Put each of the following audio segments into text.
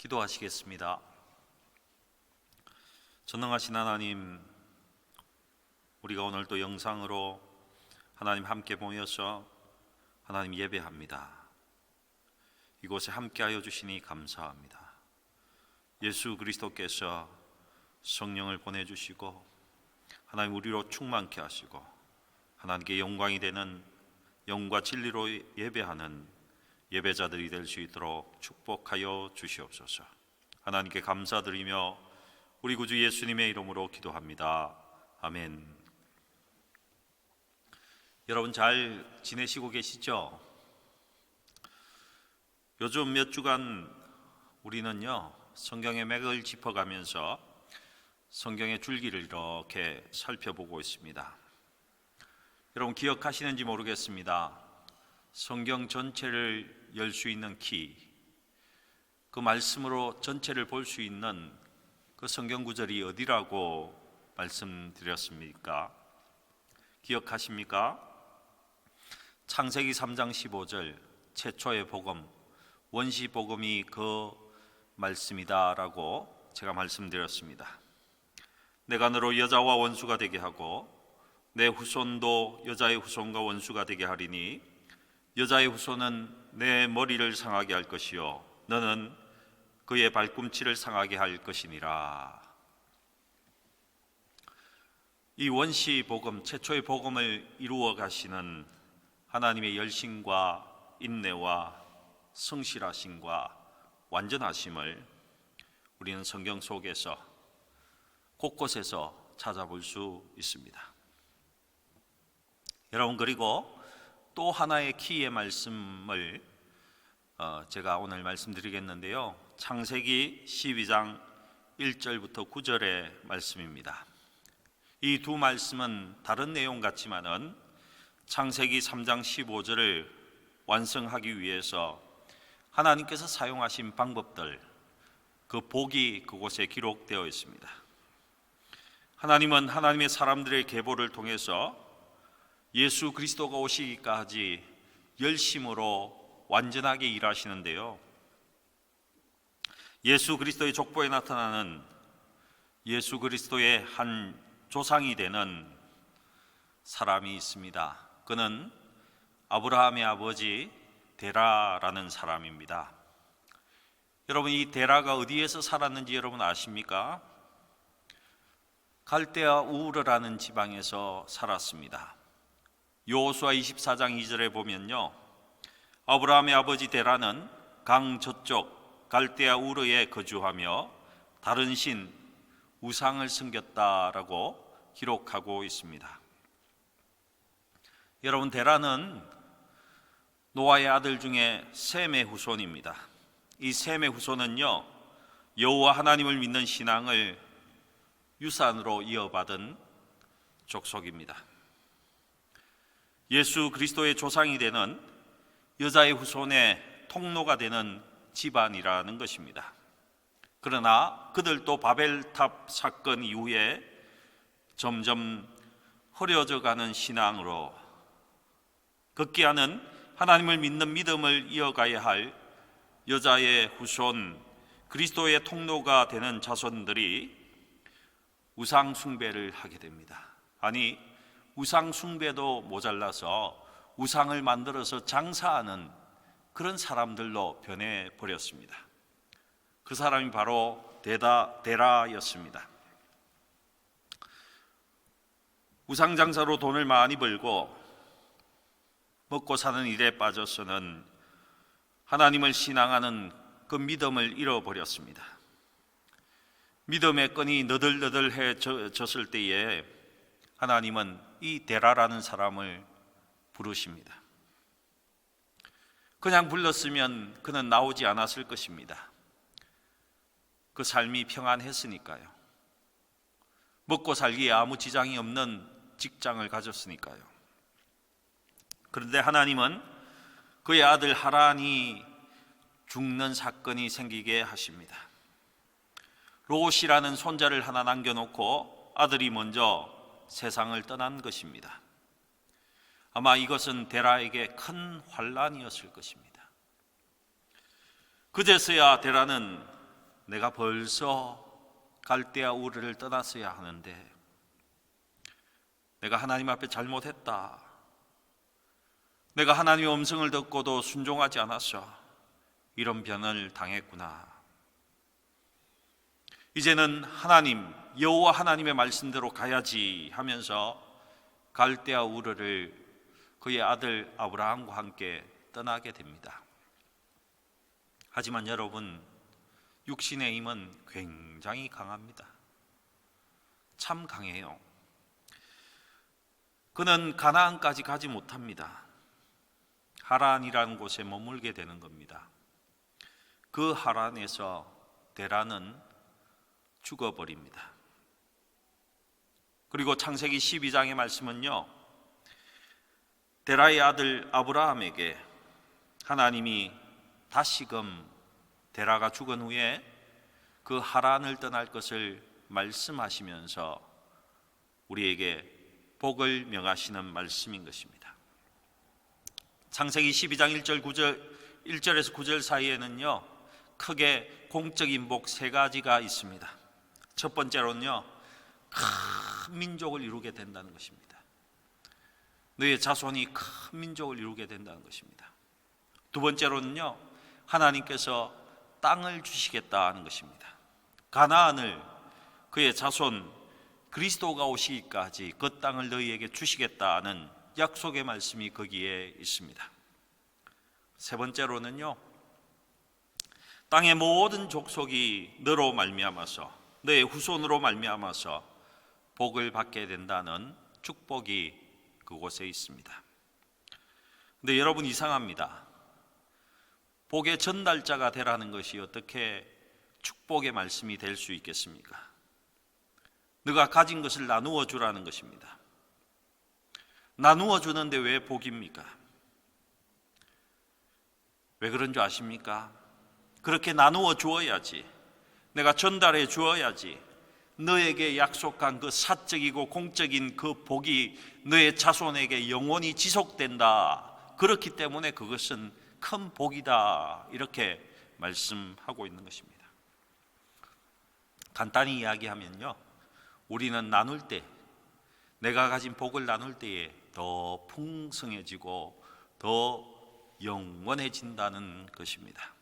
기도하시겠습니다. 전능하신 하나님, 우리가 오늘 또 영상으로 하나님 함께 모여서 하나님 예배합니다. 이곳에 함께하여 주시니 감사합니다. 예수 그리스도께서 성령을 보내주시고 하나님 우리로 충만케 하시고 하나님께 영광이 되는 영과 진리로 예배하는 예배자들이 될 수 있도록 축복하여 주시옵소서. 하나님께 감사드리며 우리 구주 예수님의 이름으로 기도합니다. 아멘. 여러분 잘 지내시고 계시죠? 요즘 몇 주간 우리는요 성경의 맥을 짚어가면서 성경의 줄기를 이렇게 살펴보고 있습니다. 여러분 기억하시는지 모르겠습니다. 성경 전체를 열 수 있는 키, 그 말씀으로 전체를 볼 수 있는 그 성경 구절이 어디라고 말씀드렸습니까? 기억하십니까? 창세기 3장 15절 최초의 복음, 원시 복음이 그 말씀이다라고 제가 말씀드렸습니다. 내가 너로 여자와 원수가 되게 하고 내 후손도 여자의 후손과 원수가 되게 하리니 여자의 후손은 내 머리를 상하게 할 것이요 너는 그의 발꿈치를 상하게 할 것이니라. 이 원시 복음, 최초의 복음을 이루어 가시는 하나님의 열심과 인내와 성실하심과 완전하심을 우리는 성경 속에서 곳곳에서 찾아볼 수 있습니다. 여러분, 그리고 또 하나의 키의 말씀을 제가 오늘 말씀드리겠는데요, 창세기 12장 1절부터 9절의 말씀입니다. 이 두 말씀은 다른 내용 같지만은 창세기 3장 15절을 완성하기 위해서 하나님께서 사용하신 방법들, 그 복이 그곳에 기록되어 있습니다. 하나님은 하나님의 사람들의 계보를 통해서 예수 그리스도가 오시기까지 열심으로 완전하게 일하시는데요, 예수 그리스도의 족보에 나타나는 예수 그리스도의 한 조상이 되는 사람이 있습니다. 그는 아브라함의 아버지 데라라는 사람입니다. 여러분, 이 데라가 어디에서 살았는지 여러분 아십니까? 갈대아 우르라는 지방에서 살았습니다. 여호수아 24장 2절에 보면요, 아브라함의 아버지 데라는 강 저쪽 갈대아 우르에 거주하며 다른 신 우상을 섬겼다라고 기록하고 있습니다. 여러분, 데라는 노아의 아들 중에 셈의 후손입니다. 이 셈의 후손은요, 여호와 하나님을 믿는 신앙을 유산으로 이어받은 족속입니다. 예수 그리스도의 조상이 되는 여자의 후손의 통로가 되는 집안이라는 것입니다. 그러나 그들도 바벨탑 사건 이후에 점점 흐려져 가는 신앙으로 극기하는 하나님을 믿는 믿음을 이어가야 할 여자의 후손, 그리스도의 통로가 되는 자손들이 우상 숭배를 하게 됩니다. 아니, 우상 숭배도 모자라서 우상을 만들어서 장사하는 그런 사람들로 변해버렸습니다. 그 사람이 바로 데라였습니다. 우상 장사로 돈을 많이 벌고 먹고 사는 일에 빠져서는 하나님을 신앙하는 그 믿음을 잃어버렸습니다. 믿음의 끈이 너덜너덜해졌을 때에 하나님은 이 데라라는 사람을 부르십니다. 그냥 불렀으면 그는 나오지 않았을 것입니다. 그 삶이 평안했으니까요. 먹고 살기에 아무 지장이 없는 직장을 가졌으니까요. 그런데 하나님은 그의 아들 하란이 죽는 사건이 생기게 하십니다. 롯이라는 손자를 하나 남겨놓고 아들이 먼저 세상을 떠난 것입니다. 아마 이것은 데라에게 큰 환난이었을 것입니다. 그제서야 데라는 내가 벌써 갈대아 우르를 떠났어야 하는데 내가 하나님 앞에 잘못했다. 내가 하나님의 음성을 듣고도 순종하지 않았어. 이런 변을 당했구나. 이제는 하나님, 여호와 하나님의 말씀대로 가야지 하면서 갈대아 우르를 그의 아들 아브라함과 함께 떠나게 됩니다. 하지만 여러분, 육신의 힘은 굉장히 강합니다. 참 강해요. 그는 가나안까지 가지 못합니다. 하란이라는 곳에 머물게 되는 겁니다. 그 하란에서 데라는 죽어버립니다. 그리고 창세기 12장의 말씀은요, 데라의 아들 아브라함에게 하나님이 다시금 데라가 죽은 후에 그 하란을 떠날 것을 말씀하시면서 우리에게 복을 명하시는 말씀인 것입니다. 창세기 12장 1절에서 9절 사이에는요, 크게 공적인 복 세 가지가 있습니다. 첫 번째로는요, 큰 민족을 이루게 된다는 것입니다. 너의 자손이 큰 민족을 이루게 된다는 것입니다. 두 번째로는요, 하나님께서 땅을 주시겠다는 것입니다. 가나안을 그의 자손 그리스도가 오시기까지 그 땅을 너희에게 주시겠다는 약속의 말씀이 거기에 있습니다. 세 번째로는요, 땅의 모든 족속이 너로 말미암아서, 너의 후손으로 말미암아서 복을 받게 된다는 축복이 그곳에 있습니다. 근데 여러분, 이상합니다. 복의 전달자가 되라는 것이 어떻게 축복의 말씀이 될 수 있겠습니까? 너가 가진 것을 나누어 주라는 것입니다. 나누어 주는데 왜 복입니까? 왜 그런 줄 아십니까? 그렇게 나누어 주어야지, 내가 전달해 주어야지 너에게 약속한 그 사적이고 공적인 그 복이 너의 자손에게 영원히 지속된다. 그렇기 때문에 그것은 큰 복이다. 이렇게 말씀하고 있는 것입니다. 간단히 이야기하면요, 우리는 나눌 때, 내가 가진 복을 나눌 때에 더 풍성해지고 더 영원해진다는 것입니다.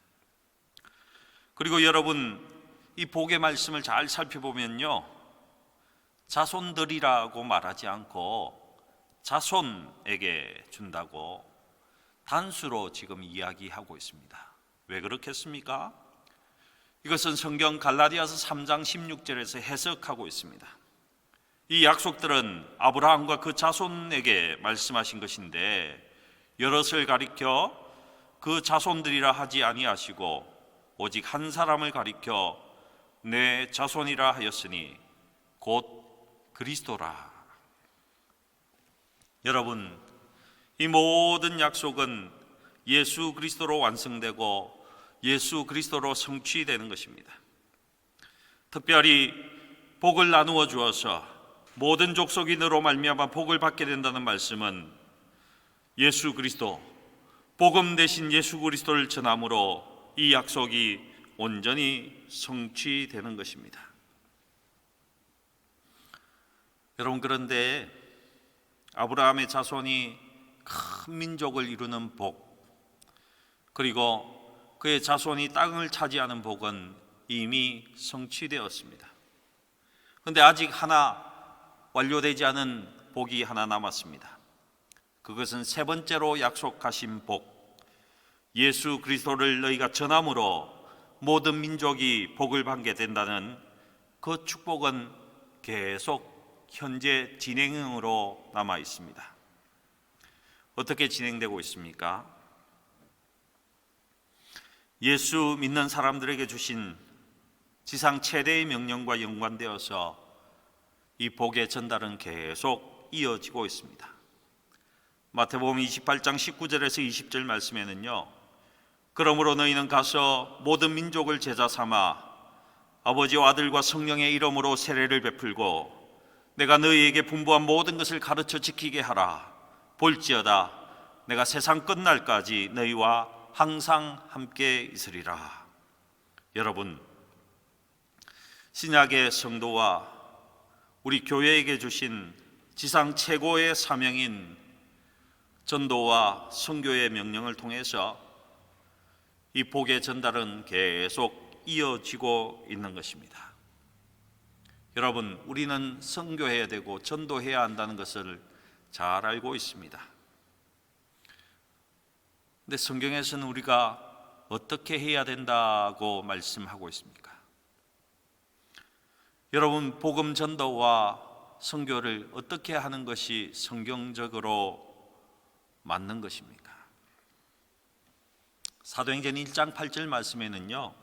그리고 여러분, 이 복의 말씀을 잘 살펴보면요, 자손들이라고 말하지 않고 자손에게 준다고 단수로 지금 이야기하고 있습니다. 왜 그렇겠습니까? 이것은 성경 갈라디아서 3장 16절에서 해석하고 있습니다. 이 약속들은 아브라함과 그 자손에게 말씀하신 것인데, 여럿을 가리켜 그 자손들이라 하지 아니하시고 오직 한 사람을 가리켜 내 자손이라 하였으니 곧 그리스도라. 여러분, 이 모든 약속은 예수 그리스도로 완성되고 예수 그리스도로 성취되는 것입니다. 특별히 복을 나누어 주어서 모든 족속이 너로 말미암아 복을 받게 된다는 말씀은 예수 그리스도, 복음 대신 예수 그리스도를 전함으로 이 약속이 온전히 성취되는 것입니다. 여러분, 그런데 아브라함의 자손이 큰 민족을 이루는 복, 그리고 그의 자손이 땅을 차지하는 복은 이미 성취되었습니다. 그런데 아직 하나 완료되지 않은 복이 하나 남았습니다. 그것은 세 번째로 약속하신 복, 예수 그리스도를 너희가 전함으로 모든 민족이 복을 받게 된다는 그 축복은 계속 현재 진행형으로 남아 있습니다. 어떻게 진행되고 있습니까? 예수 믿는 사람들에게 주신 지상 최대의 명령과 연관되어서 이 복의 전달은 계속 이어지고 있습니다. 마태복음 28장 19절에서 20절 말씀에는요, 그러므로 너희는 가서 모든 민족을 제자 삼아 아버지와 아들과 성령의 이름으로 세례를 베풀고 내가 너희에게 분부한 모든 것을 가르쳐 지키게 하라. 볼지어다 내가 세상 끝날까지 너희와 항상 함께 있으리라. 여러분, 신약의 성도와 우리 교회에게 주신 지상 최고의 사명인 전도와 선교의 명령을 통해서 이 복의 전달은 계속 이어지고 있는 것입니다. 여러분, 우리는 선교해야 되고 전도해야 한다는 것을 잘 알고 있습니다. 근데 성경에서는 우리가 어떻게 해야 된다고 말씀하고 있습니까? 여러분, 복음 전도와 선교를 어떻게 하는 것이 성경적으로 맞는 것입니까? 사도행전 1장 8절 말씀에는요,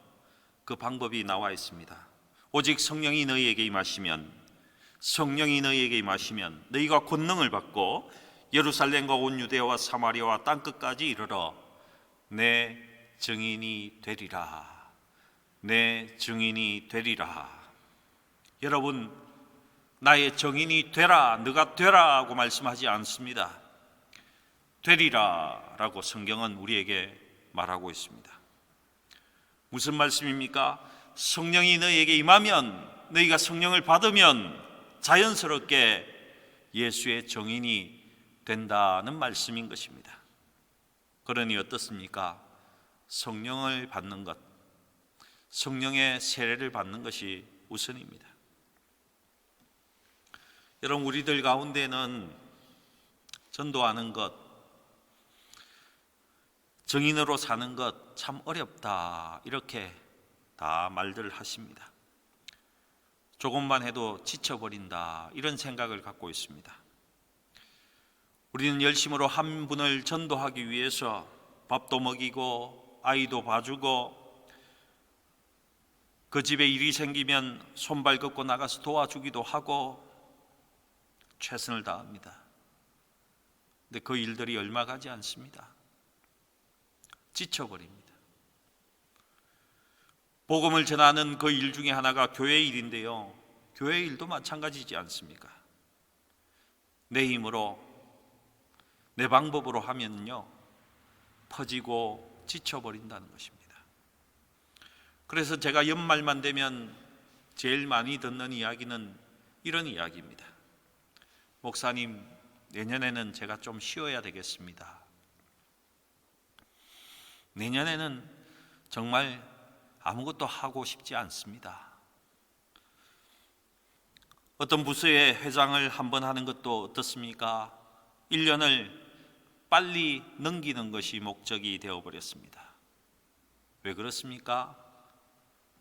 그 방법이 나와 있습니다. 오직 성령이 너희에게 임하시면 너희가 권능을 받고 예루살렘과 온 유대와 사마리아와 땅끝까지 이르러 내 증인이 되리라. 내 증인이 되리라. 여러분, 나의 증인이 되라, 너가 되라고 말씀하지 않습니다. 되리라 라고 성경은 우리에게 말하고 있습니다. 무슨 말씀입니까? 성령이 너희에게 임하면, 너희가 성령을 받으면 자연스럽게 예수의 증인이 된다는 말씀인 것입니다. 그러니 어떻습니까? 성령을 받는 것, 성령의 세례를 받는 것이 우선입니다. 여러분, 우리들 가운데는 전도하는 것, 증인으로 사는 것 참 어렵다, 이렇게 다 말들 하십니다. 조금만 해도 지쳐버린다, 이런 생각을 갖고 있습니다. 우리는 열심으로 한 분을 전도하기 위해서 밥도 먹이고 아이도 봐주고 그 집에 일이 생기면 손발 걷고 나가서 도와주기도 하고 최선을 다합니다. 근데 그 일들이 얼마 가지 않습니다. 지쳐버립니다. 복음을 전하는 그 일 중에 하나가 교회 일인데요, 교회 일도 마찬가지지 않습니까? 내 힘으로, 내 방법으로 하면요 퍼지고 지쳐버린다는 것입니다. 그래서 제가 연말만 되면 제일 많이 듣는 이야기는 이런 이야기입니다. 목사님, 내년에는 제가 좀 쉬어야 되겠습니다. 내년에는 정말 아무것도 하고 싶지 않습니다. 어떤 부서의 회장을 한번 하는 것도 어떻습니까? 1년을 빨리 넘기는 것이 목적이 되어버렸습니다. 왜 그렇습니까?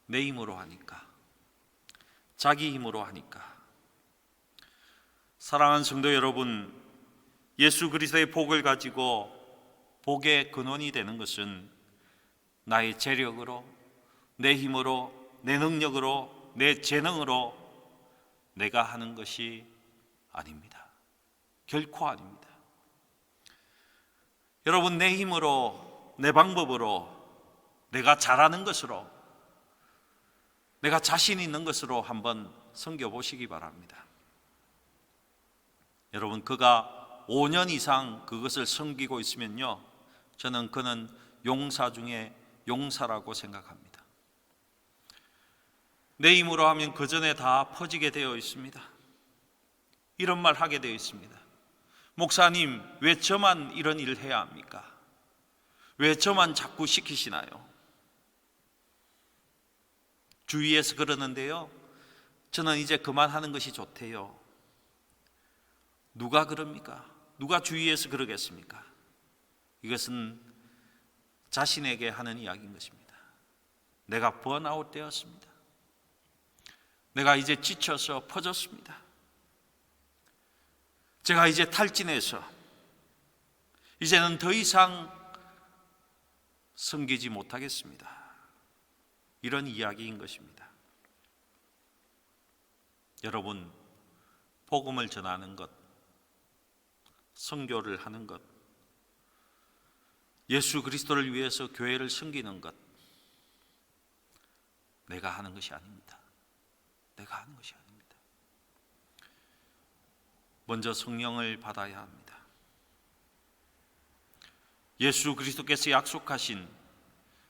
내 힘으로 하니까, 자기 힘으로 하니까. 사랑하는 성도 여러분, 예수 그리스도의 복을 가지고 복의 근원이 되는 것은 나의 재력으로, 내 힘으로, 내 능력으로, 내 재능으로 내가 하는 것이 아닙니다. 결코 아닙니다. 여러분, 내 힘으로, 내 방법으로, 내가 잘하는 것으로, 내가 자신 있는 것으로 한번 섬겨보시기 바랍니다. 여러분, 그가 5년 이상 그것을 섬기고 있으면요, 저는 그는 용사 중에 용사라고 생각합니다. 내 힘으로 하면 그 전에 다 퍼지게 되어 있습니다. 이런 말 하게 되어 있습니다. 목사님, 왜 저만 이런 일을 해야 합니까? 왜 저만 자꾸 시키시나요? 주위에서 그러는데요, 저는 이제 그만하는 것이 좋대요. 누가 그럽니까? 누가 주위에서 그러겠습니까? 이것은 자신에게 하는 이야기인 것입니다. 내가 번아웃 되었습니다. 내가 이제 지쳐서 퍼졌습니다. 제가 이제 탈진해서 이제는 더 이상 섬기지 못하겠습니다. 이런 이야기인 것입니다. 여러분, 복음을 전하는 것, 선교를 하는 것, 예수 그리스도를 위해서 교회를 섬기는 것, 내가 하는 것이 아닙니다. 내가 하는 것이 아닙니다. 먼저 성령을 받아야 합니다. 예수 그리스도께서 약속하신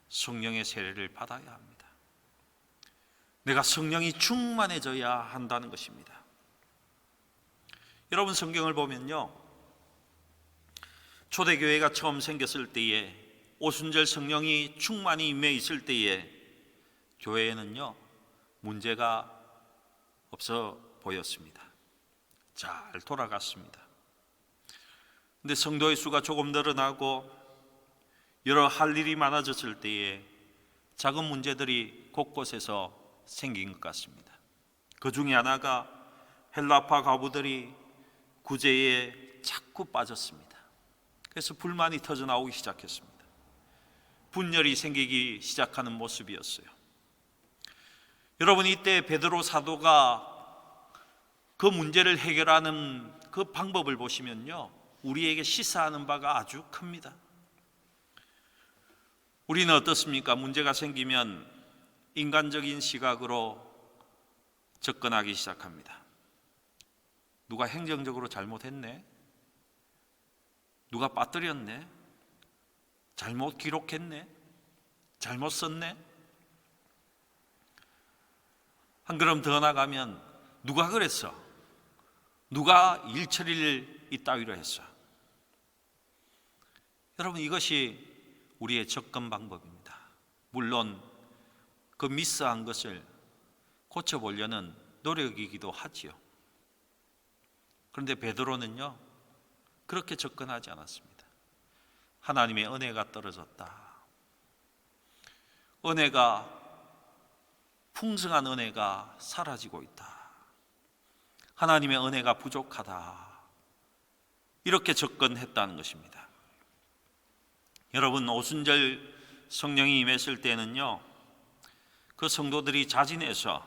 성령의 세례를 받아야 합니다. 내가 성령이 충만해져야 한다는 것입니다. 여러분, 성경을 보면요, 초대교회가 처음 생겼을 때에 오순절 성령이 충만히 임해 있을 때에 교회에는요 문제가 없어 보였습니다. 잘 돌아갔습니다. 근데 성도의 수가 조금 늘어나고 여러 할 일이 많아졌을 때에 작은 문제들이 곳곳에서 생긴 것 같습니다. 그 중에 하나가 헬라파 과부들이 구제에 자꾸 빠졌습니다. 그래서 불만이 터져 나오기 시작했습니다. 분열이 생기기 시작하는 모습이었어요. 여러분, 이때 베드로 사도가 그 문제를 해결하는 그 방법을 보시면요, 우리에게 시사하는 바가 아주 큽니다. 우리는 어떻습니까? 문제가 생기면 인간적인 시각으로 접근하기 시작합니다. 누가 행정적으로 잘못했네? 누가 빠뜨렸네? 잘못 기록했네? 잘못 썼네? 한 걸음 더 나가면 누가 그랬어? 누가 일 처리를 이따위로 했어? 여러분, 이것이 우리의 접근 방법입니다. 물론 그 미스한 것을 고쳐보려는 노력이기도 하지요. 그런데 베드로는요 그렇게 접근하지 않았습니다. 하나님의 은혜가 떨어졌다, 은혜가, 풍성한 은혜가 사라지고 있다, 하나님의 은혜가 부족하다, 이렇게 접근했다는 것입니다. 여러분, 오순절 성령이 임했을 때는요 그 성도들이 자진해서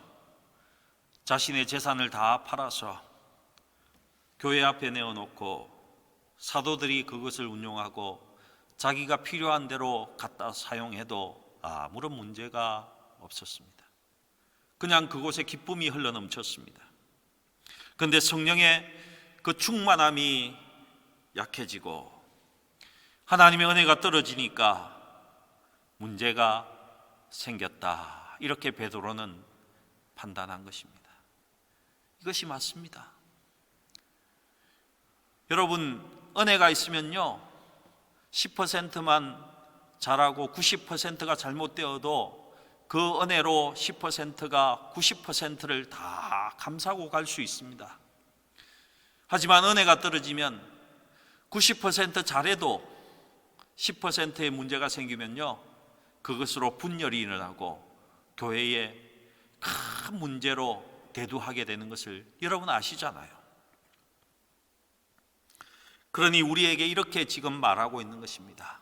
자신의 재산을 다 팔아서 교회 앞에 내어놓고 사도들이 그것을 운용하고 자기가 필요한 대로 갖다 사용해도 아무런 문제가 없었습니다. 그냥 그곳에 기쁨이 흘러넘쳤습니다. 그런데 성령의 그 충만함이 약해지고 하나님의 은혜가 떨어지니까 문제가 생겼다, 이렇게 베드로는 판단한 것입니다. 이것이 맞습니다. 여러분, 은혜가 있으면요 10%만 잘하고 90%가 잘못되어도 그 은혜로 10%가 90%를 다 감싸고 갈 수 있습니다. 하지만 은혜가 떨어지면 90% 잘해도 10%의 문제가 생기면요 그것으로 분열이 일어나고 교회에 큰 문제로 대두하게 되는 것을 여러분 아시잖아요. 그러니 우리에게 이렇게 지금 말하고 있는 것입니다.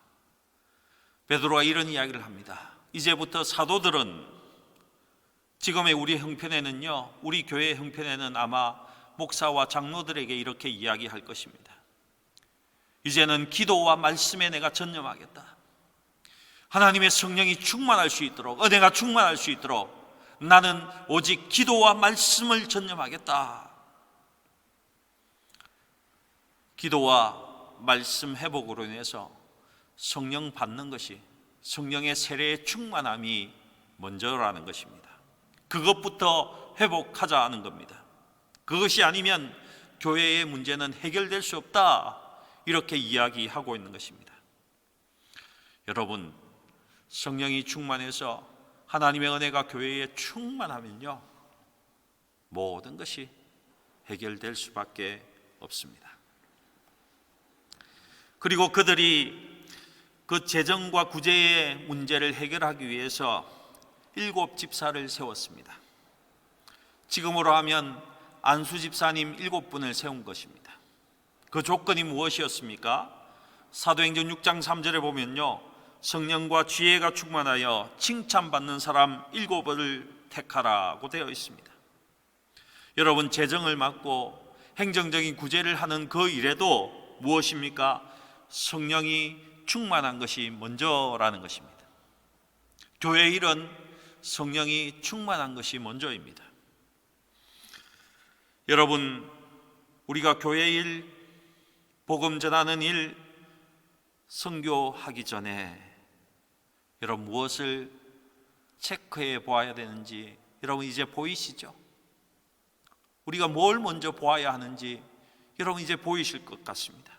베드로가 이런 이야기를 합니다. 이제부터 사도들은, 지금의 우리 형편에는요, 우리 교회 형편에는 아마 목사와 장로들에게 이렇게 이야기할 것입니다. 이제는 기도와 말씀에 내가 전념하겠다. 하나님의 성령이 충만할 수 있도록, 은혜가 충만할 수 있도록 나는 오직 기도와 말씀을 전념하겠다. 기도와 말씀 회복으로 인해서 성령 받는 것이, 성령의 세례의 충만함이 먼저라는 것입니다. 그것부터 회복하자는 겁니다. 그것이 아니면 교회의 문제는 해결될 수 없다, 이렇게 이야기하고 있는 것입니다. 여러분, 성령이 충만해서 하나님의 은혜가 교회에 충만하면요 모든 것이 해결될 수밖에 없습니다. 그리고 그들이 그 재정과 구제의 문제를 해결하기 위해서 7 집사를 세웠습니다. 지금으로 하면 안수 집사님 7분을 세운 것입니다. 그 조건이 무엇이었습니까? 사도행전 6장 3절에 보면요 성령과 지혜가 충만하여 칭찬받는 사람 7을 택하라고 되어 있습니다. 여러분, 재정을 맡고 행정적인 구제를 하는 그 일에도 무엇입니까? 성령이 충만한 것이 먼저라는 것입니다. 교회 일은 성령이 충만한 것이 먼저입니다. 여러분, 우리가 교회 일, 복음 전하는 일, 선교하기 전에 여러분 무엇을 체크해 보아야 되는지 여러분 이제 보이시죠? 우리가 뭘 먼저 보아야 하는지 여러분 이제 보이실 것 같습니다.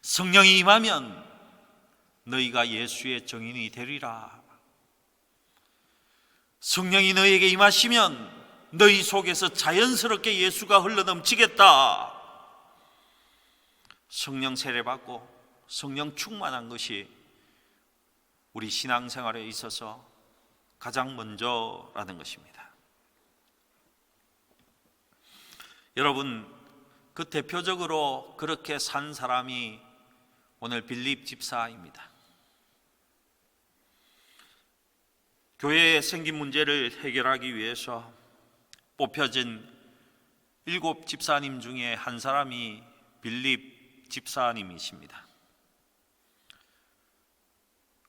성령이 임하면 너희가 예수의 증인이 되리라. 성령이 너희에게 임하시면 너희 속에서 자연스럽게 예수가 흘러넘치겠다. 성령 세례받고 성령 충만한 것이 우리 신앙생활에 있어서 가장 먼저라는 것입니다. 여러분, 그 대표적으로 그렇게 산 사람이 오늘 빌립 집사입니다. 교회에 생긴 문제를 해결하기 위해서 뽑혀진 7 집사님 중에 한 사람이 빌립 집사님이십니다.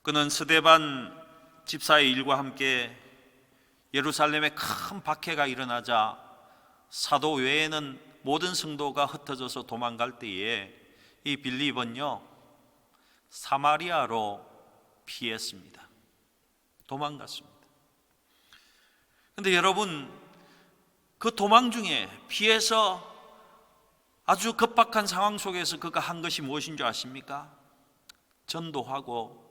그는 스데반 집사의 일과 함께 예루살렘에 큰 박해가 일어나자 사도 외에는 모든 성도가 흩어져서 도망갈 때에 이 빌립은요 사마리아로 피했습니다. 도망갔습니다. 그런데 여러분, 그 도망 중에 피해서 아주 급박한 상황 속에서 그가 한 것이 무엇인 줄 아십니까? 전도하고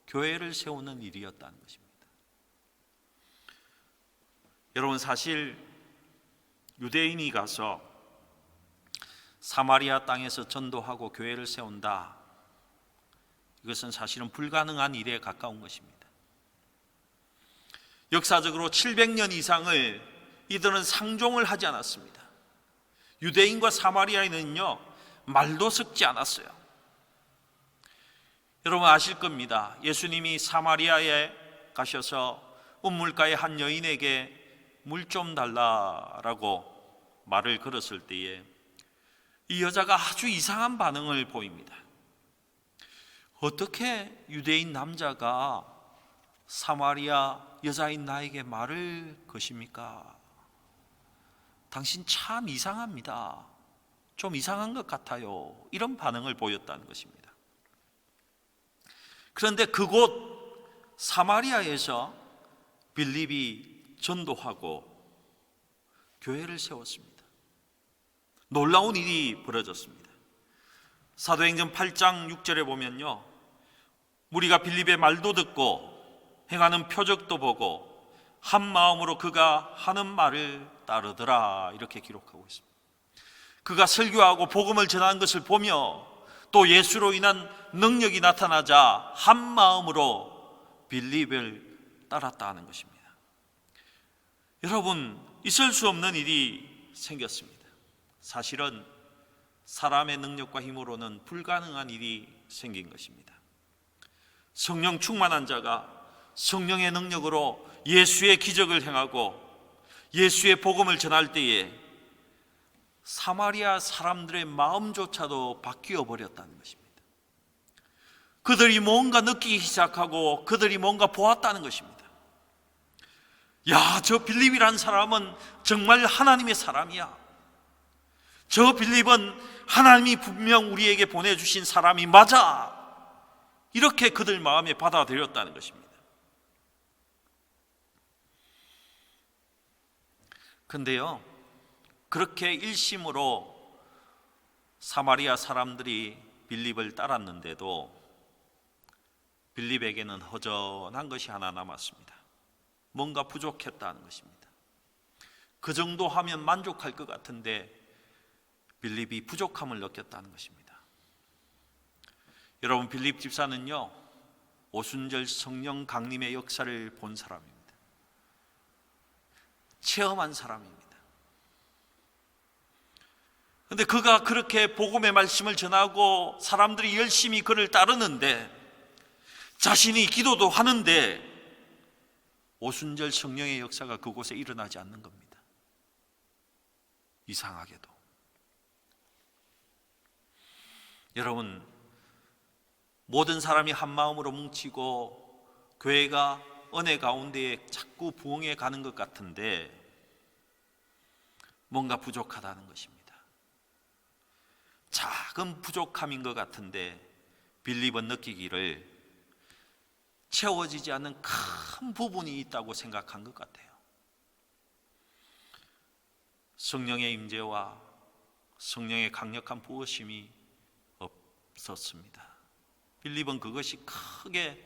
교회를 세우는 일이었다는 것입니다. 여러분, 사실 유대인이 가서 사마리아 땅에서 전도하고 교회를 세운다, 이것은 사실은 불가능한 일에 가까운 것입니다. 역사적으로 700년 이상을 이들은 상종을 하지 않았습니다. 유대인과 사마리아인은요 말도 섞지 않았어요. 여러분 아실 겁니다. 예수님이 사마리아에 가셔서 우물가의 한 여인에게 물 좀 달라라고 말을 걸었을 때에 이 여자가 아주 이상한 반응을 보입니다. 어떻게 유대인 남자가 사마리아 여자인 나에게 말을 것입니까? 당신 참 이상합니다. 좀 이상한 것 같아요. 이런 반응을 보였다는 것입니다. 그런데 그곳 사마리아에서 빌립이 전도하고 교회를 세웠습니다. 놀라운 일이 벌어졌습니다. 사도행전 8장 6절에 보면요, 무리가 빌립의 말도 듣고 행하는 표적도 보고 한 마음으로 그가 하는 말을 따르더라, 이렇게 기록하고 있습니다. 그가 설교하고 복음을 전하는 것을 보며 또 예수로 인한 능력이 나타나자 한 마음으로 빌립을 따랐다 하는 것입니다. 여러분, 있을 수 없는 일이 생겼습니다. 사실은 사람의 능력과 힘으로는 불가능한 일이 생긴 것입니다. 성령 충만한 자가 성령의 능력으로 예수의 기적을 행하고 예수의 복음을 전할 때에 사마리아 사람들의 마음조차도 바뀌어 버렸다는 것입니다. 그들이 뭔가 느끼기 시작하고 그들이 뭔가 보았다는 것입니다. 야, 저 빌립이란 사람은 정말 하나님의 사람이야. 저 빌립은 하나님이 분명 우리에게 보내주신 사람이 맞아. 이렇게 그들 마음에 받아들였다는 것입니다. 근데요, 그렇게 일심으로 사마리아 사람들이 빌립을 따랐는데도 빌립에게는 허전한 것이 하나 남았습니다. 뭔가 부족했다는 것입니다. 그 정도 하면 만족할 것 같은데 빌립이 부족함을 느꼈다는 것입니다. 여러분, 빌립 집사는요 오순절 성령 강림의 역사를 본 사람입니다. 체험한 사람입니다. 그런데 그가 그렇게 복음의 말씀을 전하고 사람들이 열심히 그를 따르는데 자신이 기도도 하는데 오순절 성령의 역사가 그곳에 일어나지 않는 겁니다. 이상하게도. 여러분, 모든 사람이 한 마음으로 뭉치고 교회가 은혜 가운데에 자꾸 부흥해 가는 것 같은데 뭔가 부족하다는 것입니다. 작은 부족함인 것 같은데 빌립은 느끼기를 채워지지 않는 큰 부분이 있다고 생각한 것 같아요. 성령의 임재와 성령의 강력한 부으심이 없었습니다. 빌립은 그것이 크게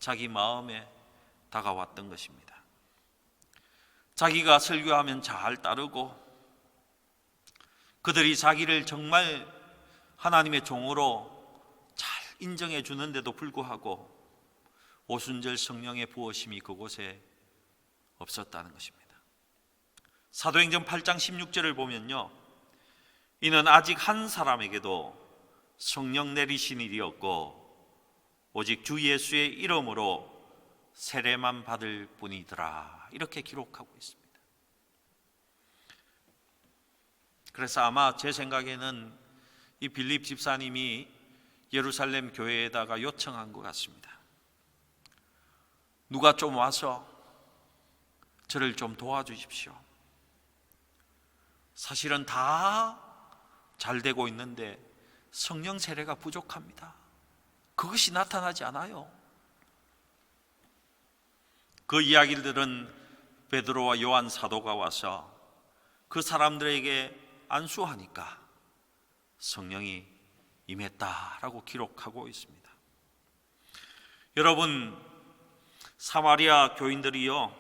자기 마음에 다가왔던 것입니다. 자기가 설교하면 잘 따르고 그들이 자기를 정말 하나님의 종으로 잘 인정해 주는데도 불구하고 오순절 성령의 부으심이 그곳에 없었다는 것입니다. 사도행전 8장 16절을 보면요, 이는 아직 한 사람에게도 성령 내리신 일이 없고 오직 주 예수의 이름으로 세례만 받을 뿐이더라, 이렇게 기록하고 있습니다. 그래서 아마 제 생각에는 이 빌립 집사님이 예루살렘 교회에다가 요청한 것 같습니다. 누가 좀 와서 저를 좀 도와주십시오. 사실은 다 잘 되고 있는데 성령 세례가 부족합니다. 그것이 나타나지 않아요. 그 이야기를 들은 베드로와 요한 사도가 와서 그 사람들에게 안수하니까 성령이 임했다라고 기록하고 있습니다. 여러분, 사마리아 교인들이요,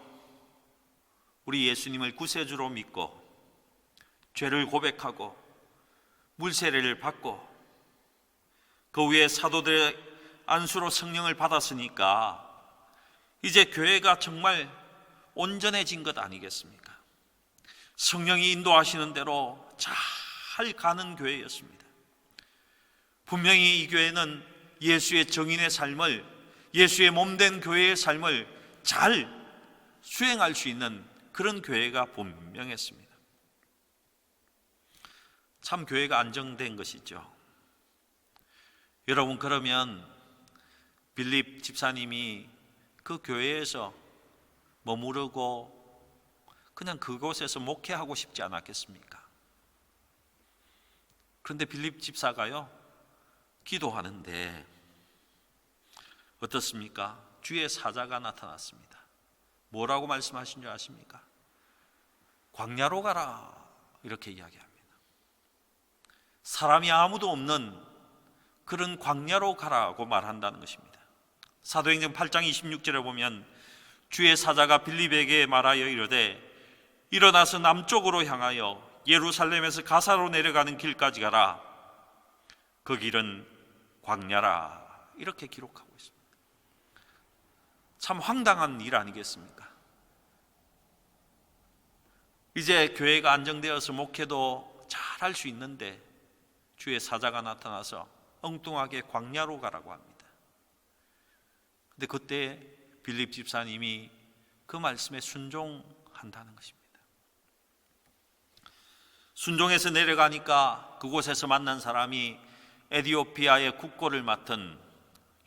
우리 예수님을 구세주로 믿고 죄를 고백하고 물세례를 받고 그 후에 사도들의 안수로 성령을 받았으니까 이제 교회가 정말 온전해진 것 아니겠습니까? 성령이 인도하시는 대로 잘 가는 교회였습니다. 분명히 이 교회는 예수의 정인의 삶을, 예수의 몸된 교회의 삶을 잘 수행할 수 있는 그런 교회가 분명했습니다. 참 교회가 안정된 것이죠. 여러분, 그러면 빌립 집사님이 그 교회에서 머무르고 그냥 그곳에서 목회하고 싶지 않았겠습니까? 그런데 빌립 집사가요, 기도하는데 어떻습니까? 주의 사자가 나타났습니다. 뭐라고 말씀하신 줄 아십니까? 광야로 가라, 이렇게 이야기합니다. 사람이 아무도 없는 그런 광야로 가라고 말한다는 것입니다. 사도행전 8장 26절에 보면 주의 사자가 빌립에게 말하여 이르되 일어나서 남쪽으로 향하여 예루살렘에서 가사로 내려가는 길까지 가라. 그 길은 광야라, 이렇게 기록하고 있습니다. 참 황당한 일 아니겠습니까? 이제 교회가 안정되어서 목회도 잘 할 수 있는데 주의 사자가 나타나서 엉뚱하게 광야로 가라고 합니다. 근데 그때 빌립 집사님이 그 말씀에 순종한다는 것입니다. 순종해서 내려가니까 그곳에서 만난 사람이 에티오피아의 국고를 맡은,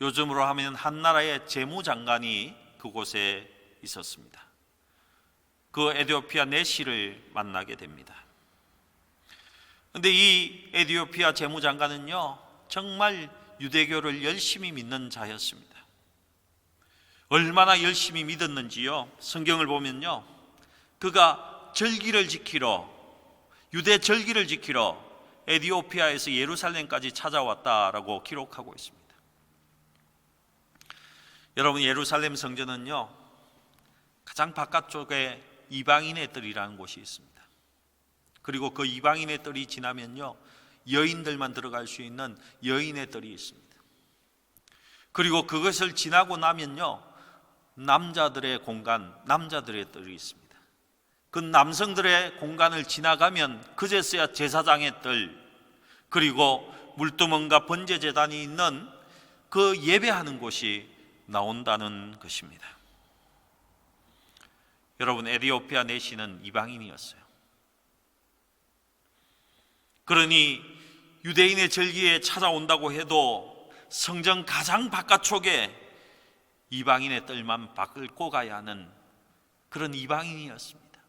요즘으로 하면 한나라의 재무장관이 그곳에 있었습니다. 그 에티오피아 내시를 만나게 됩니다. 그런데 이 에티오피아 재무장관은요, 정말 유대교를 열심히 믿는 자였습니다. 얼마나 열심히 믿었는지요, 성경을 보면요, 그가 절기를 지키러, 유대 절기를 지키러 에티오피아에서 예루살렘까지 찾아왔다라고 기록하고 있습니다. 여러분, 예루살렘 성전은요, 가장 바깥쪽에 이방인의 뜰이라는 곳이 있습니다. 그리고 그 이방인의 뜰이 지나면요, 여인들만 들어갈 수 있는 여인의 뜰이 있습니다. 그리고 그것을 지나고 나면요, 남자들의 공간, 남자들의 뜰이 있습니다. 그 남성들의 공간을 지나가면 그제서야 제사장의 뜰, 그리고 물두멍과 번제제단이 있는 그 예배하는 곳이 나온다는 것입니다. 여러분, 에티오피아 내시는 이방인이었어요. 그러니 유대인의 절기에 찾아온다고 해도 성전 가장 바깥쪽에 이방인의 뜰만 밟고 가야 하는 그런 이방인이었습니다.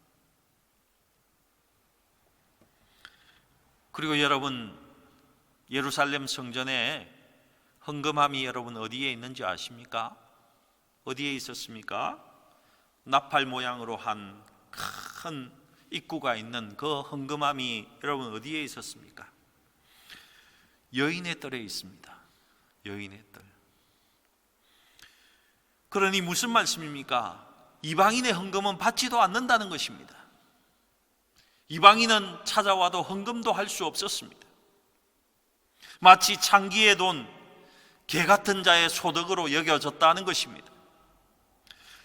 그리고 여러분, 예루살렘 성전에 헌금함이 여러분 어디에 있는지 아십니까? 어디에 있었습니까? 나팔 모양으로 한 큰 입구가 있는 그 헌금함이 여러분 어디에 있었습니까? 여인의 뜰에 있습니다. 여인의 뜰. 그러니 무슨 말씀입니까? 이방인의 헌금은 받지도 않는다는 것입니다. 이방인은 찾아와도 헌금도 할 수 없었습니다. 마치 창기의 돈, 개 같은 자의 소득으로 여겨졌다는 것입니다.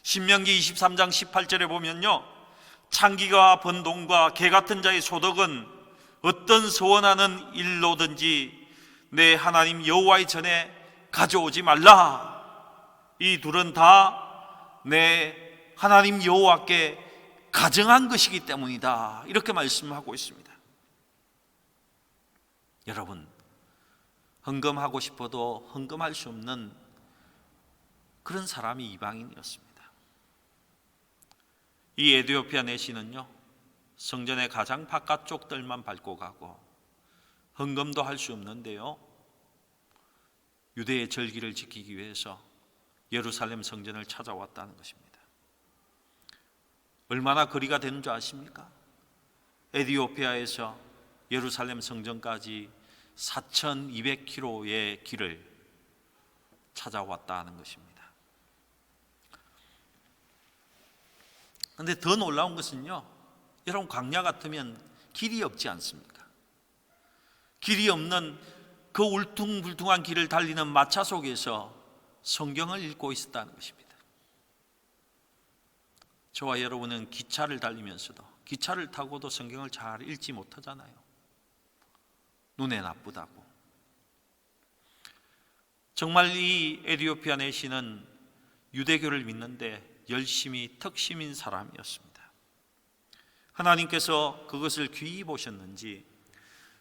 신명기 23장 18절에 보면요, 창기가 번 돈과 개 같은 자의 소득은 어떤 서원하는 일로든지 내 하나님 여호와의 전에 가져오지 말라. 이 둘은 다 내 하나님 여호와께 가정한 것이기 때문이다. 이렇게 말씀하고 있습니다. 여러분, 헌금하고 싶어도 헌금할 수 없는 그런 사람이 이방인이었습니다. 이 에티오피아 내시는요, 성전의 가장 바깥쪽 뜰만 밟고 가고 헌금도 할 수 없는데요, 유대의 절기를 지키기 위해서 예루살렘 성전을 찾아왔다는 것입니다. 얼마나 거리가 되는 줄 아십니까? 에티오피아에서 예루살렘 성전까지 4,200km의 길을 찾아왔다는 것입니다. 그런데 더 놀라운 것은요, 여러분, 광야 같으면 길이 없지 않습니까? 길이 없는 그 울퉁불퉁한 길을 달리는 마차 속에서 성경을 읽고 있었다는 것입니다. 저와 여러분은 기차를 달리면서도, 기차를 타고도 성경을 잘 읽지 못하잖아요. 눈에 나쁘다고. 정말 이 에티오피아 내시는 유대교를 믿는데 열심히 특심인 사람이었습니다. 하나님께서 그것을 귀히 보셨는지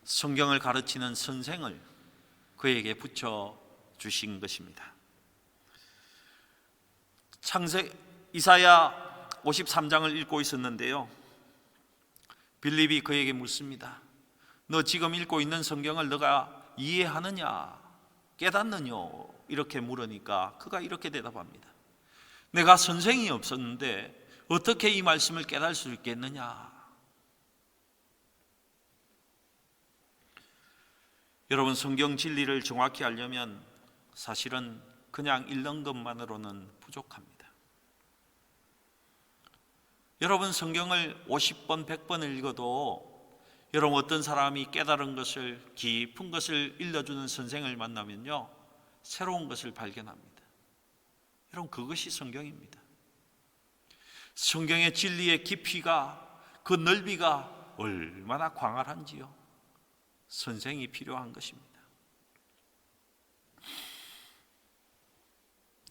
성경을 가르치는 선생을 그에게 붙여주신 것입니다. 이사야 53장을 읽고 있었는데요, 빌립이 그에게 묻습니다. 너 지금 읽고 있는 성경을 너가 이해하느냐, 깨닫느냐, 이렇게 물으니까 그가 이렇게 대답합니다. 내가 선생이 없었는데 어떻게 이 말씀을 깨달을 수 있겠느냐. 여러분, 성경 진리를 정확히 알려면 사실은 그냥 읽는 것만으로는 부족합니다. 여러분, 성경을 50번, 100번을 읽어도 여러분, 어떤 사람이 깨달은 것을, 깊은 것을 일러주는 선생을 만나면요, 새로운 것을 발견합니다. 여러분, 그것이 성경입니다. 성경의 진리의 깊이가, 그 넓이가 얼마나 광활한지요. 선생이 필요한 것입니다.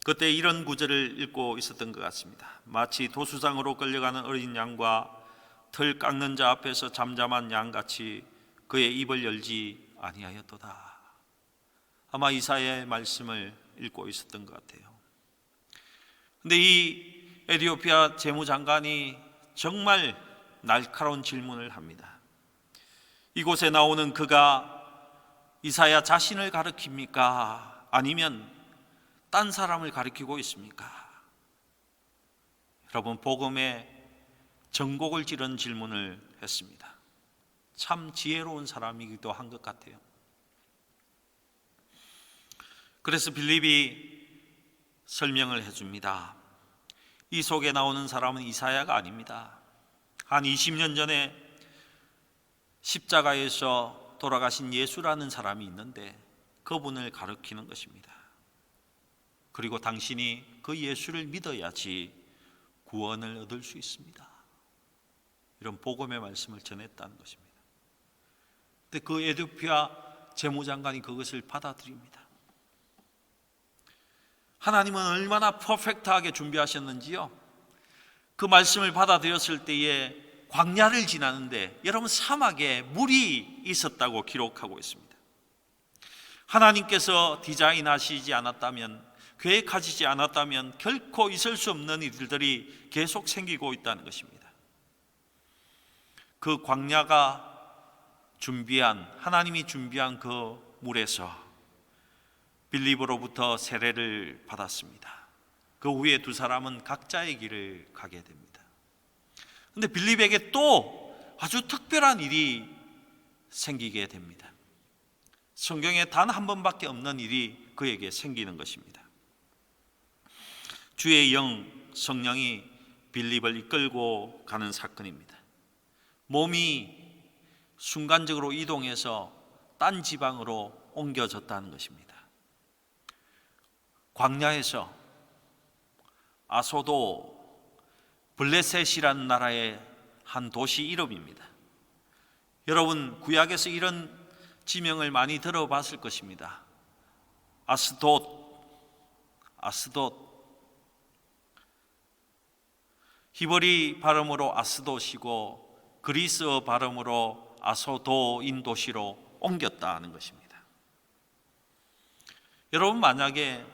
그때 이런 구절을 읽고 있었던 것 같습니다. 마치 도수장으로 끌려가는 어린 양과 털 깎는 자 앞에서 잠잠한 양같이 그의 입을 열지 아니하였도다. 아마 이사야의 말씀을 읽고 있었던 것 같아요. 그런데 이 에티오피아 재무장관이 정말 날카로운 질문을 합니다. 이곳에 나오는 그가 이사야 자신을 가리킵니까? 아니면 딴 사람을 가리키고 있습니까? 여러분, 복음의 전곡을 찌른 질문을 했습니다. 참 지혜로운 사람이기도 한 것 같아요. 그래서 빌립이 설명을 해줍니다. 이 속에 나오는 사람은 이사야가 아닙니다. 한 20년 전에 십자가에서 돌아가신 예수라는 사람이 있는데 그분을 가리키는 것입니다. 그리고 당신이 그 예수를 믿어야지 구원을 얻을 수 있습니다. 이런 복음의 말씀을 전했다는 것입니다. 근데 그 에티오피아 재무장관이 그것을 받아들입니다. 하나님은 얼마나 퍼펙트하게 준비하셨는지요. 그 말씀을 받아들였을 때에 광야를 지나는데 여러분, 사막에 물이 있었다고 기록하고 있습니다. 하나님께서 디자인하시지 않았다면, 계획하시지 않았다면 결코 있을 수 없는 일들이 계속 생기고 있다는 것입니다. 그 광야가 하나님이 준비한 그 물에서 빌립으로부터 세례를 받았습니다. 그 후에 두 사람은 각자의 길을 가게 됩니다. 그런데 빌립에게 또 아주 특별한 일이 생기게 됩니다. 성경에 단 한 번밖에 없는 일이 그에게 생기는 것입니다. 주의 영 성령이 빌립을 이끌고 가는 사건입니다. 몸이 순간적으로 이동해서 딴 지방으로 옮겨졌다는 것입니다. 광야에서 아소도 블레셋이라는 나라의 한 도시 이름입니다. 여러분, 구약에서 이런 지명을 많이 들어봤을 것입니다. 아스돗. 히브리 발음으로 아스돗이고 그리스어 발음으로 아소도인 도시로 옮겼다는 것입니다. 여러분, 만약에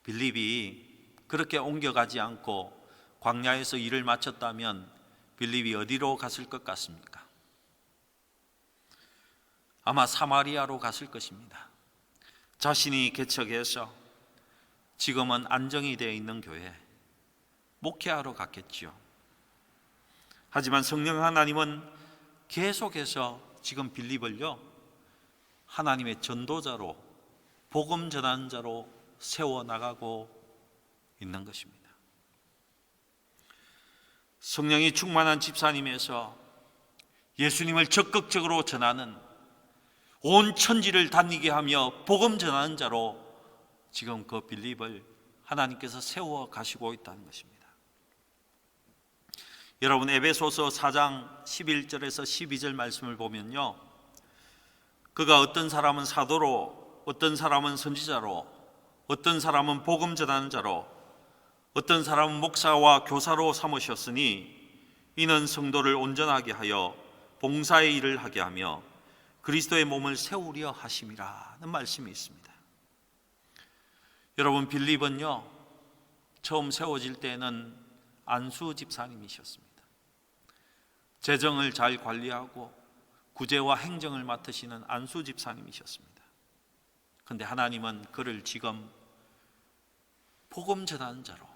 빌립이 그렇게 옮겨가지 않고 광야에서 일을 마쳤다면 빌립이 어디로 갔을 것 같습니까? 아마 사마리아로 갔을 것입니다. 자신이 개척해서 지금은 안정이 되어 있는 교회 목회하러 갔겠지요. 하지만 성령 하나님은 계속해서 지금 빌립을요, 하나님의 전도자로, 복음 전하는 자로 세워나가고 있는 것입니다. 성령이 충만한 집사님에서 예수님을 적극적으로 전하는, 온 천지를 다니게 하며 복음 전하는 자로 지금 그 빌립을 하나님께서 세워 가시고 있다는 것입니다. 여러분, 에베소서 4장 11절에서 12절 말씀을 보면요, 그가 어떤 사람은 사도로, 어떤 사람은 선지자로, 어떤 사람은 복음 전하는 자로, 어떤 사람은 목사와 교사로 삼으셨으니 이는 성도를 온전하게 하여 봉사의 일을 하게 하며 그리스도의 몸을 세우려 하심이라는 말씀이 있습니다. 여러분, 빌립은요, 처음 세워질 때는 안수 집사님이셨습니다. 재정을 잘 관리하고 구제와 행정을 맡으시는 안수 집사님이셨습니다. 그런데 하나님은 그를 지금 복음 전하는 자로,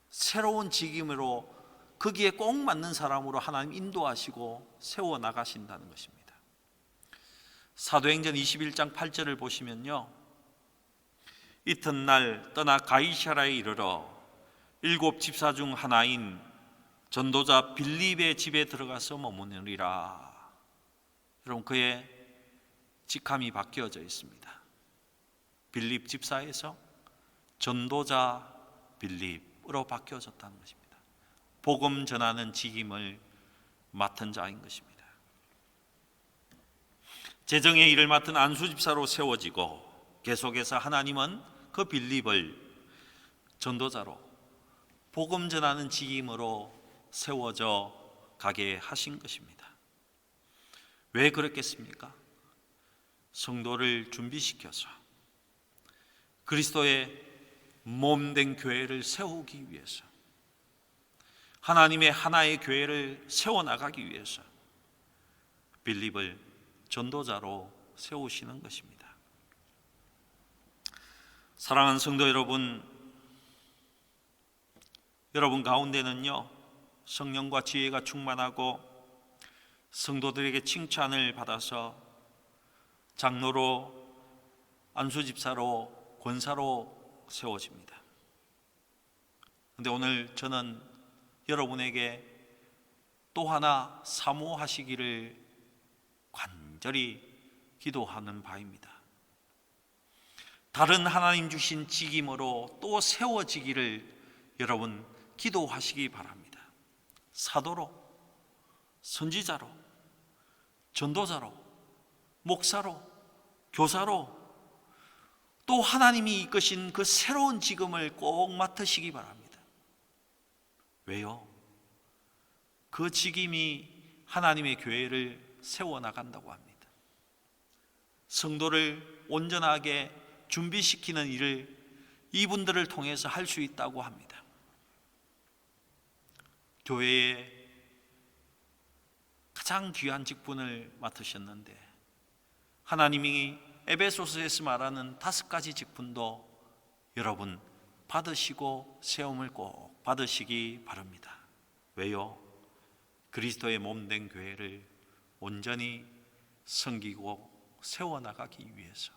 새로운 직임으로, 거기에 꼭 맞는 사람으로 하나님 인도하시고 세워나가신다는 것입니다. 사도행전 21장 8절을 보시면요, 이튿날 떠나 가이사라에 이르러 7 집사 중 하나인 전도자 빌립의 집에 들어가서 머무르리라. 여러분, 그의 직함이 바뀌어져 있습니다. 빌립 집사에서 전도자 빌립으로 바뀌어졌다는 것입니다. 복음 전하는 직임을 맡은 자인 것입니다. 재정의 일을 맡은 안수 집사로 세워지고 계속해서 하나님은 그 빌립을 전도자로, 복음 전하는 직임으로 세워져 가게 하신 것입니다. 왜 그랬겠습니까? 성도를 준비시켜서 그리스도의 몸된 교회를 세우기 위해서, 하나님의 하나의 교회를 세워나가기 위해서 빌립을 전도자로 세우시는 것입니다. 사랑하는 성도 여러분, 여러분 가운데는요, 성령과 지혜가 충만하고 성도들에게 칭찬을 받아서 장로로, 안수집사로, 권사로 세워집니다. 그런데 오늘 저는 여러분에게 또 하나 사모하시기를 간절히 기도하는 바입니다. 다른 하나님 주신 직임으로 또 세워지기를 여러분 기도하시기 바랍니다. 사도로, 선지자로, 전도자로, 목사로, 교사로, 또 하나님이 이끄신 그 새로운 직임을 꼭 맡으시기 바랍니다. 왜요? 그 직임이 하나님의 교회를 세워나간다고 합니다. 성도를 온전하게 준비시키는 일을 이분들을 통해서 할 수 있다고 합니다. 교회의 가장 귀한 직분을 맡으셨는데, 하나님이 에베소서에서 말하는 5가지 직분도 여러분 받으시고 세움을 꼭 받으시기 바랍니다. 왜요? 그리스도의 몸된 교회를 온전히 섬기고 세워나가기 위해서.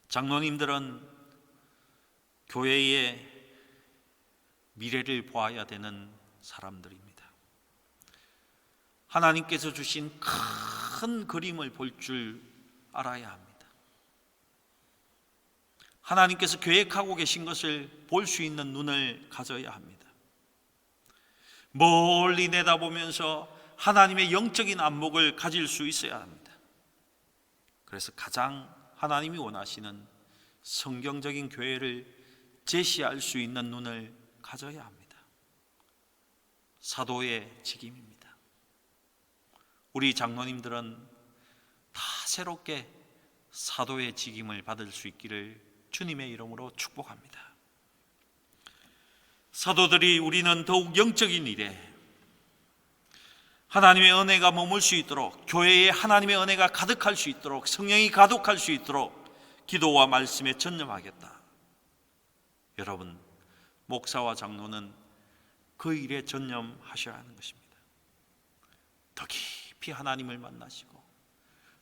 장로님들은 교회의 미래를 보아야 되는 사람들입니다. 하나님께서 주신 큰 그림을 볼 줄 알아야 합니다. 하나님께서 계획하고 계신 것을 볼 수 있는 눈을 가져야 합니다. 멀리 내다보면서 하나님의 영적인 안목을 가질 수 있어야 합니다. 그래서 가장 하나님이 원하시는 성경적인 교회를 제시할 수 있는 눈을 가져야 합니다. 사도의 직임입니다. 우리 장로님들은 다 새롭게 사도의 직임을 받을 수 있기를 주님의 이름으로 축복합니다. 사도들이 우리는 더욱 영적인 일에 하나님의 은혜가 머물 수 있도록, 교회에 하나님의 은혜가 가득할 수 있도록, 성령이 가득할 수 있도록 기도와 말씀에 전념하겠다. 여러분, 목사와 장로는 그 일에 전념하셔야 하는 것입니다. 더 깊이 하나님을 만나시고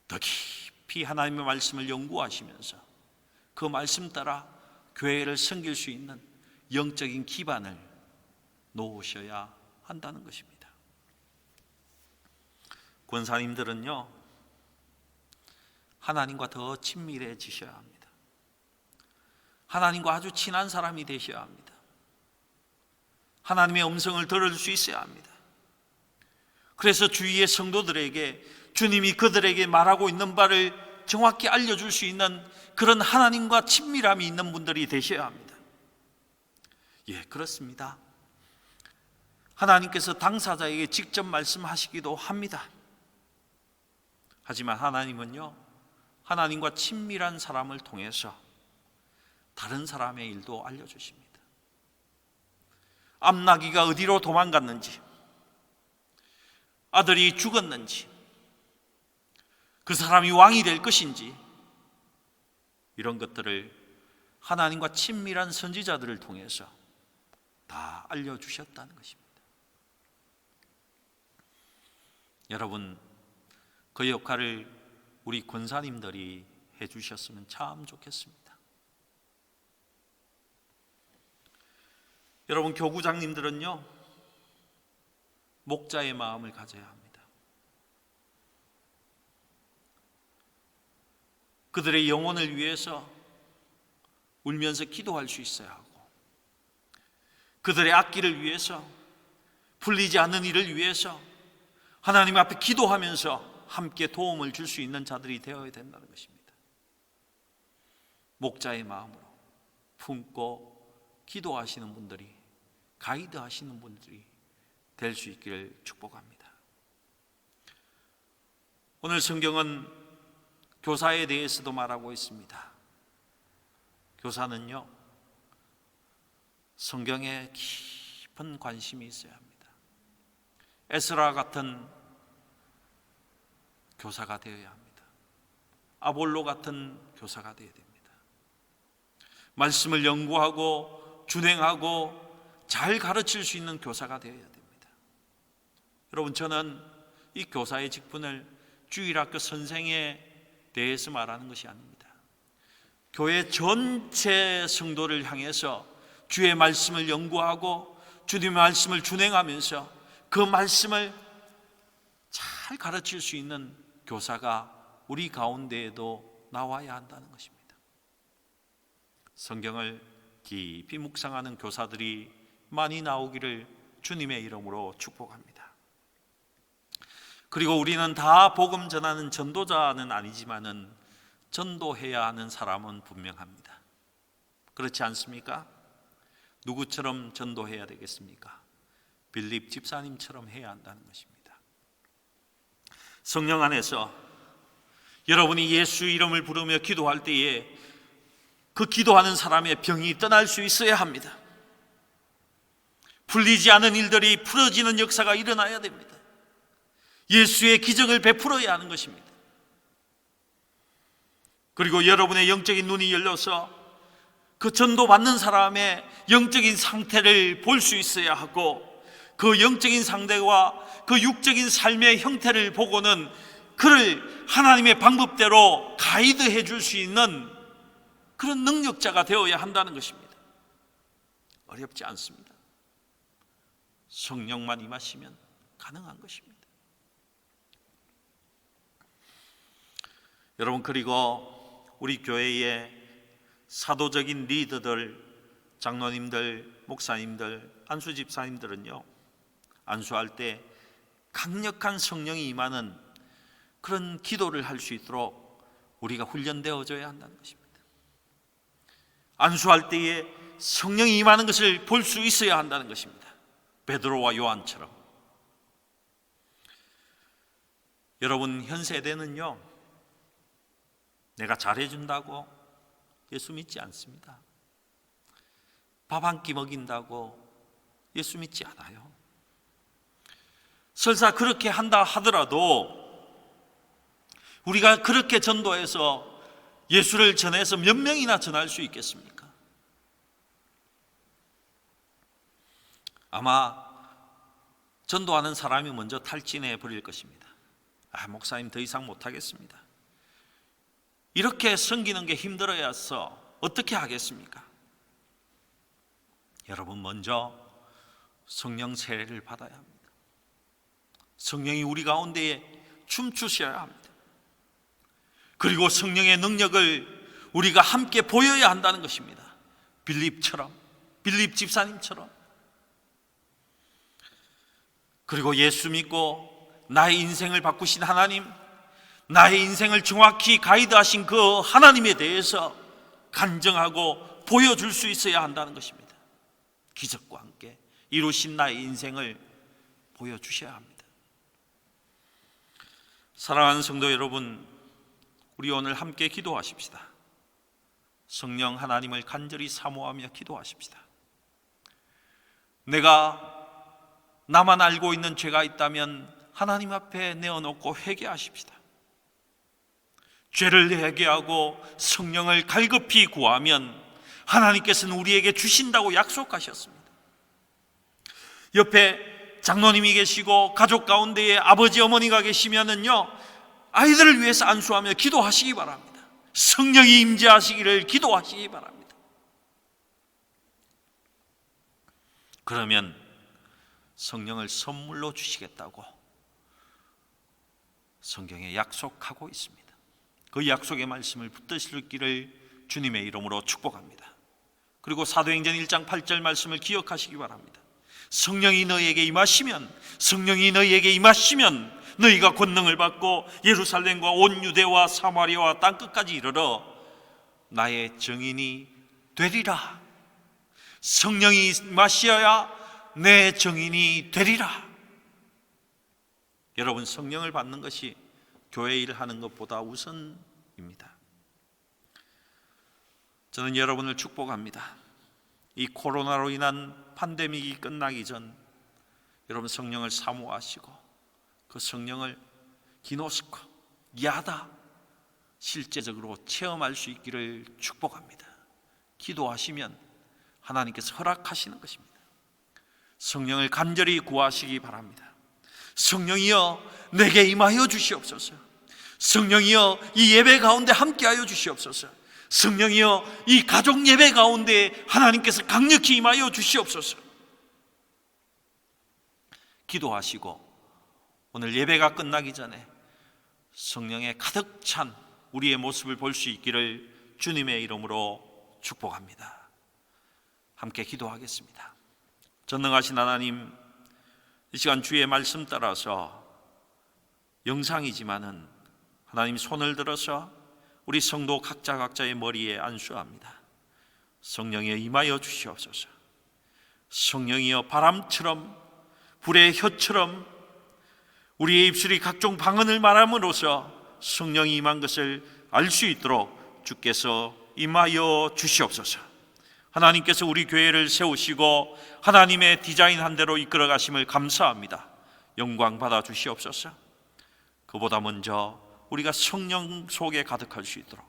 더 깊이 하나님의 말씀을 연구하시면서 그 말씀 따라 교회를 섬길 수 있는 영적인 기반을 놓으셔야 한다는 것입니다. 권사님들은요, 하나님과 더 친밀해지셔야 합니다. 하나님과 아주 친한 사람이 되셔야 합니다. 하나님의 음성을 들을 수 있어야 합니다. 그래서 주위의 성도들에게 주님이 그들에게 말하고 있는 바를 정확히 알려줄 수 있는 그런 하나님과 친밀함이 있는 분들이 되셔야 합니다. 예, 그렇습니다. 하나님께서 당사자에게 직접 말씀하시기도 합니다. 하지만 하나님은요, 하나님과 친밀한 사람을 통해서 다른 사람의 일도 알려주십니다. 암나기가 어디로 도망갔는지, 아들이 죽었는지, 그 사람이 왕이 될 것인지, 이런 것들을 하나님과 친밀한 선지자들을 통해서 다 알려주셨다는 것입니다. 여러분, 그 역할을 우리 권사님들이 해주셨으면 참 좋겠습니다. 여러분, 교구장님들은요, 목자의 마음을 가져야 합니다. 그들의 영혼을 위해서 울면서 기도할 수 있어야 하고, 그들의 앞길을 위해서, 풀리지 않는 일을 위해서 하나님 앞에 기도하면서 함께 도움을 줄 수 있는 자들이 되어야 된다는 것입니다. 목자의 마음으로 품고 기도하시는 분들이, 가이드 하시는 분들이 될 수 있기를 축복합니다. 오늘 성경은 교사에 대해서도 말하고 있습니다. 교사는요, 성경에 깊은 관심이 있어야 합니다. 에스라 같은 교사가 되어야 합니다. 아볼로 같은 교사가 되어야 됩니다. 말씀을 연구하고 준행하고 잘 가르칠 수 있는 교사가 되어야 됩니다. 여러분, 저는 이 교사의 직분을 주일학교 선생에 대해서 말하는 것이 아닙니다. 교회 전체 성도를 향해서 주의 말씀을 연구하고 주님의 말씀을 준행하면서 그 말씀을 잘 가르칠 수 있는 교사가 우리 가운데에도 나와야 한다는 것입니다. 성경을 깊이 묵상하는 교사들이 많이 나오기를 주님의 이름으로 축복합니다. 그리고 우리는 다 복음 전하는 전도자는 아니지만은 전도해야 하는 사람은 분명합니다. 그렇지 않습니까? 누구처럼 전도해야 되겠습니까? 빌립 집사님처럼 해야 한다는 것입니다. 성령 안에서 여러분이 예수 이름을 부르며 기도할 때에 그 기도하는 사람의 병이 떠날 수 있어야 합니다. 풀리지 않은 일들이 풀어지는 역사가 일어나야 됩니다. 예수의 기적을 베풀어야 하는 것입니다. 그리고 여러분의 영적인 눈이 열려서 그 전도받는 사람의 영적인 상태를 볼 수 있어야 하고, 그 영적인 상태와 그 육적인 삶의 형태를 보고는 그를 하나님의 방법대로 가이드해 줄 수 있는 그런 능력자가 되어야 한다는 것입니다. 어렵지 않습니다. 성령만 임하시면 가능한 것입니다. 여러분, 그리고 우리 교회의 사도적인 리더들, 장로님들, 목사님들, 안수 집사님들은요, 안수할 때 강력한 성령이 임하는 그런 기도를 할 수 있도록 우리가 훈련되어져야 한다는 것입니다. 안수할 때에 성령이 임하는 것을 볼 수 있어야 한다는 것입니다. 베드로와 요한처럼. 여러분, 현 세대는요, 내가 잘해준다고 예수 믿지 않습니다. 밥 한 끼 먹인다고 예수 믿지 않아요. 설사 그렇게 한다 하더라도 우리가 그렇게 전도해서 예수를 전해서 몇 명이나 전할 수 있겠습니까? 아마 전도하는 사람이 먼저 탈진해 버릴 것입니다. 목사님 더 이상 못하겠습니다. 이렇게 섬기는 게 힘들어서 어떻게 하겠습니까? 여러분, 먼저 성령 세례를 받아야 합니다. 성령이 우리 가운데에 춤추셔야 합니다. 그리고 성령의 능력을 우리가 함께 보여야 한다는 것입니다. 빌립 집사님처럼. 그리고 예수 믿고 나의 인생을 바꾸신 하나님, 나의 인생을 정확히 가이드하신 그 하나님에 대해서 간증하고 보여줄 수 있어야 한다는 것입니다. 기적과 함께 이루신 나의 인생을 보여주셔야 합니다. 사랑하는 성도 여러분, 우리 오늘 함께 기도하십시다. 성령 하나님을 간절히 사모하며 기도하십시다. 내가 나만 알고 있는 죄가 있다면 하나님 앞에 내어놓고 회개하십시다. 죄를 회개하고 성령을 갈급히 구하면 하나님께서는 우리에게 주신다고 약속하셨습니다. 옆에 장로님이 계시고 가족 가운데에 아버지 어머니가 계시면은요, 아이들을 위해서 안수하며 기도하시기 바랍니다. 성령이 임재하시기를 기도하시기 바랍니다. 그러면 성령을 선물로 주시겠다고 성경에 약속하고 있습니다. 그 약속의 말씀을 붙드실 길을 주님의 이름으로 축복합니다. 그리고 사도행전 1장 8절 말씀을 기억하시기 바랍니다. 성령이 너희에게 임하시면 너희가 권능을 받고 예루살렘과 온 유대와 사마리아와 땅끝까지 이르러 나의 증인이 되리라. 성령이 임하셔야 내 증인이 되리라. 여러분, 성령을 받는 것이 교회 일을 하는 것보다 우선입니다. 저는 여러분을 축복합니다. 이 코로나로 인한 팬데믹이 끝나기 전 여러분 성령을 사모하시고 그 성령을 기노스코, 야다 실제적으로 체험할 수 있기를 축복합니다. 기도하시면 하나님께서 허락하시는 것입니다. 성령을 간절히 구하시기 바랍니다. 성령이여 내게 임하여 주시옵소서. 성령이여 이 예배 가운데 함께하여 주시옵소서. 성령이여 이 가족 예배 가운데 하나님께서 강력히 임하여 주시옵소서. 기도하시고 오늘 예배가 끝나기 전에 성령에 가득 찬 우리의 모습을 볼 수 있기를 주님의 이름으로 축복합니다. 함께 기도하겠습니다. 전능하신 하나님, 이 시간 주의 말씀 따라서 영상이지만은 하나님 손을 들어서 우리 성도 각자의 머리에 안수합니다. 성령이여 임하여 주시옵소서. 성령이여 바람처럼 불의 혀처럼 우리의 입술이 각종 방언을 말함으로써 성령이 임한 것을 알 수 있도록 주께서 임하여 주시옵소서. 하나님께서 우리 교회를 세우시고 하나님의 디자인한 대로 이끌어 가심을 감사합니다. 영광 받아 주시옵소서. 그보다 먼저 우리가 성령 속에 가득할 수 있도록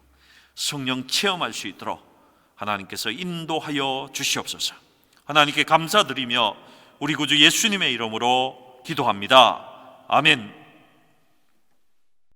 성령 체험할 수 있도록 하나님께서 인도하여 주시옵소서. 하나님께 감사드리며 우리 구주 예수님의 이름으로 기도합니다. 아멘.